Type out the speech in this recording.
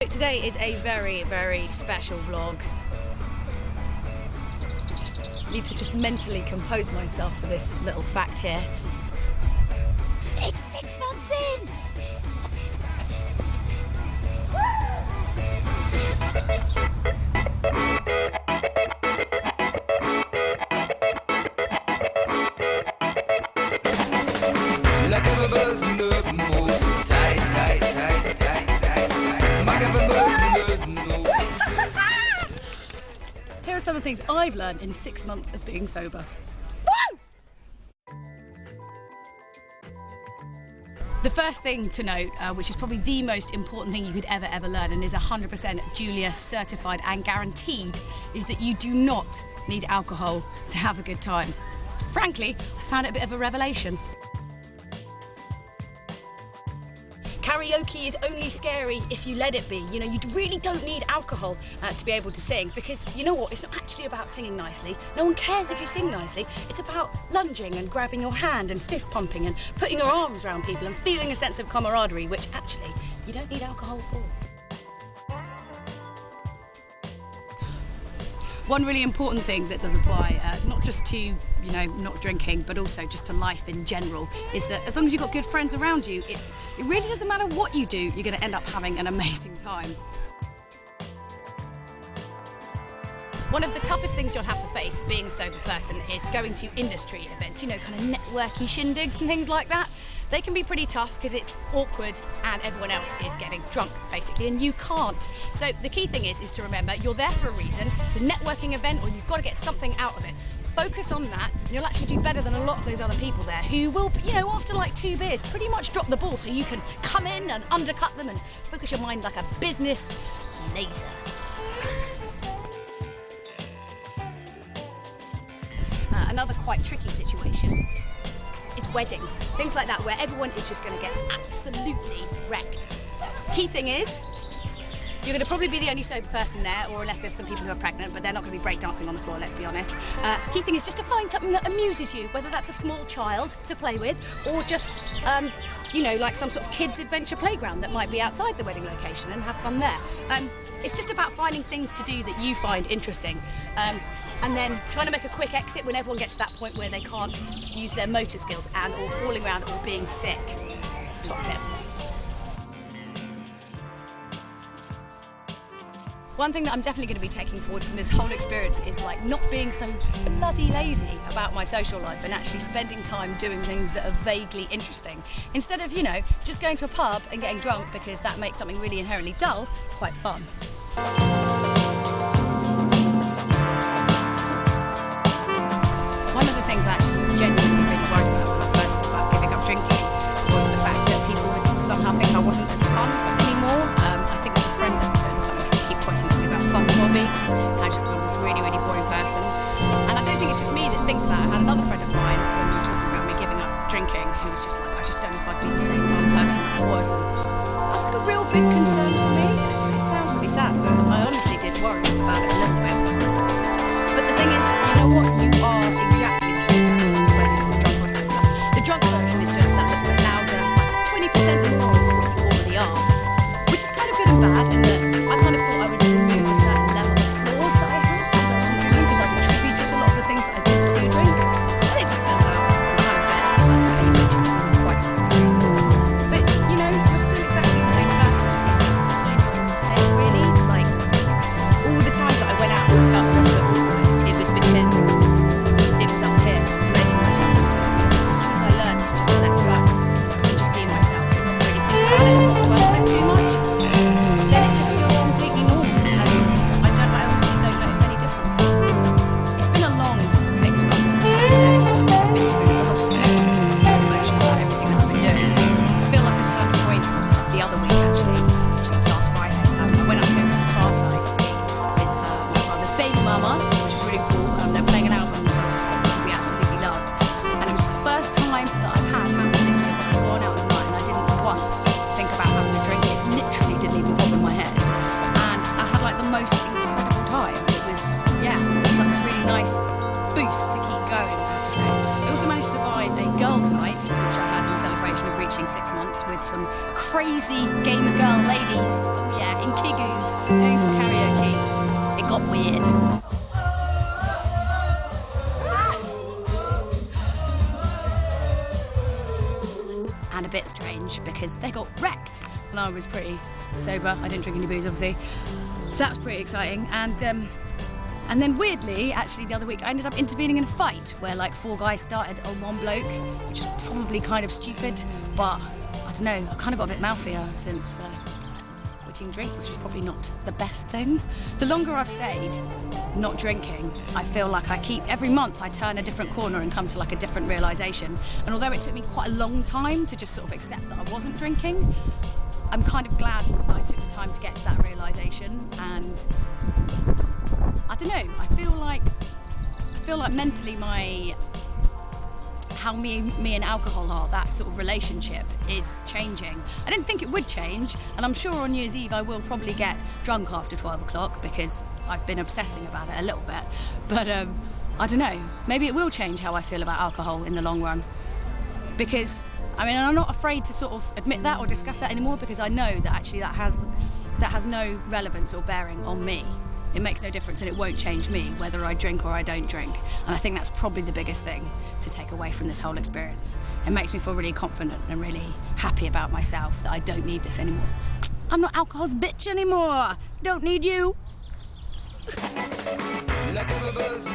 Today is a very, very special vlog. Just need to just mentally compose myself for this little fact here. It's 6 months in! Like a buzz in the moves, tight, tight, tight, tight, tight, tight. Like a buzz in the moves. Here are some of the things I've learned in 6 months of being sober. Woo! The first thing to note, which is probably the most important thing you could ever learn, and is 100% Julia certified and guaranteed, is that you do not need alcohol to have a good time. Frankly, I found it a bit of a revelation. Karaoke is only scary if you let it be. You know, you really don't need alcohol to be able to sing, because you know what? It's not actually about singing nicely. No one cares if you sing nicely. It's about lunging and grabbing your hand and fist pumping and putting your arms around people and feeling a sense of camaraderie, which actually you don't need alcohol for. One really important thing that does apply, not just to, you know, not drinking, but also just to life in general, is that as long as you've got good friends around you, it really doesn't matter what you do, you're going to end up having an amazing time. One of the toughest things you'll have to face being a sober person is going to industry events, you know, kind of networky shindigs and things like that. They can be pretty tough because it's awkward and everyone else is getting drunk, basically, and you can't. So the key thing is to remember you're there for a reason. It's a networking event, or you've got to get something out of it. Focus on that, and you'll actually do better than a lot of those other people there who will, you know, after like 2 beers, pretty much drop the ball, so you can come in and undercut them and focus your mind like a business laser. Another quite tricky situation is weddings, things like that, where everyone is just going to get absolutely wrecked. Key thing is, you're going to probably be the only sober person there, or unless there's some people who are pregnant, but they're not going to be breakdancing on the floor, let's be honest. Key thing is just to find something that amuses you, whether that's a small child to play with, or just, you know, like some sort of kids' adventure playground that might be outside the wedding location, and have fun there. It's just about finding things to do that you find interesting. And then trying to make a quick exit when everyone gets to that point where they can't use their motor skills or falling around or being sick. Top tip. One thing that I'm definitely going to be taking forward from this whole experience is like not being so bloody lazy about my social life and actually spending time doing things that are vaguely interesting. Instead of, you know, just going to a pub and getting drunk, because that makes something really inherently dull quite fun. One of the things I actually genuinely really worried about when I first thought about giving up drinking was the fact that people would somehow think I wasn't as fun anymore. I think there's a Friends episode or something, people keep pointing to me about fun Bobby, and I just thought I was a really, really boring person. And I don't think it's just me that thinks that. I had another friend of mine, when we were talking about me giving up drinking, who was just like, I just don't know if I'd be the same fun person that I was. And that was like a real big concern for me. It sounds really sad, but I honestly did worry about it a little bit. But the thing is, you know what? You are exactly the same person, whether you're drunk or sober. The drunk version is just that little bit louder, like 20% more of what you already are. Which is kind of good and bad, in that I kind of thought I would remove a certain level of flaws that I had as I wasn't drinking, because I contributed a lot of the things that I did to drink. And it just turns out I'm kind of better. Anyway, just not quite so extreme. But, you know, you're still exactly the same person. It's just playing your own head, really. Like, all the times that I went out and I felt a little bit awkward, it was because it was up here. I was making myself awkward. As soon as I learned to just let go and just be myself and not really think about it and not dwell on it too much, then it just feels completely normal. And I honestly don't notice any difference. It's been a long 6 months, like I said. I've been through the whole spectrum of emotion about everything that I've been doing. I feel like I turned a point the other week, actually last Friday. I went out to go to the Far Side gig with my brother's baby mama, which was really cool. They're playing an album that we absolutely loved. And it was the first time that I've had happen this year where I've gone out at night and I didn't once think about having a drink. It literally didn't even pop in my head. And I had like the most incredible time. It was like a really nice boost to keep going, I have to say. I also managed to survive a girls' night, which I had in celebration of reaching 6 months, with some crazy gamer girl ladies, oh yeah, in Kigu's, doing some karaoke. It got weird. And a bit strange because they got wrecked and I was pretty sober. I didn't drink any booze, obviously, so that was pretty exciting. And then weirdly, actually the other week I ended up intervening in a fight where like 4 guys started on one bloke, which is probably kind of stupid, but I don't know, I kind of got a bit mouthier since quitting drink, which is probably not the best thing. The longer I've stayed not drinking, I feel like every month I turn a different corner and come to like a different realisation. And although it took me quite a long time to just sort of accept that I wasn't drinking, I'm kind of glad I took the time to get to that realisation. And I don't know, I feel like mentally how me and alcohol are, that sort of relationship is changing. I didn't think it would change, and I'm sure on New Year's Eve I will probably get drunk after 12 o'clock because I've been obsessing about it a little bit. But I don't know, maybe it will change how I feel about alcohol in the long run. Because, I mean, I'm not afraid to sort of admit that or discuss that anymore because I know that actually that has no relevance or bearing on me. It makes no difference and it won't change me whether I drink or I don't drink. And I think that's probably the biggest thing to take away from this whole experience. It makes me feel really confident and really happy about myself that I don't need this anymore. I'm not alcohol's bitch anymore. Don't need you. Like a buzz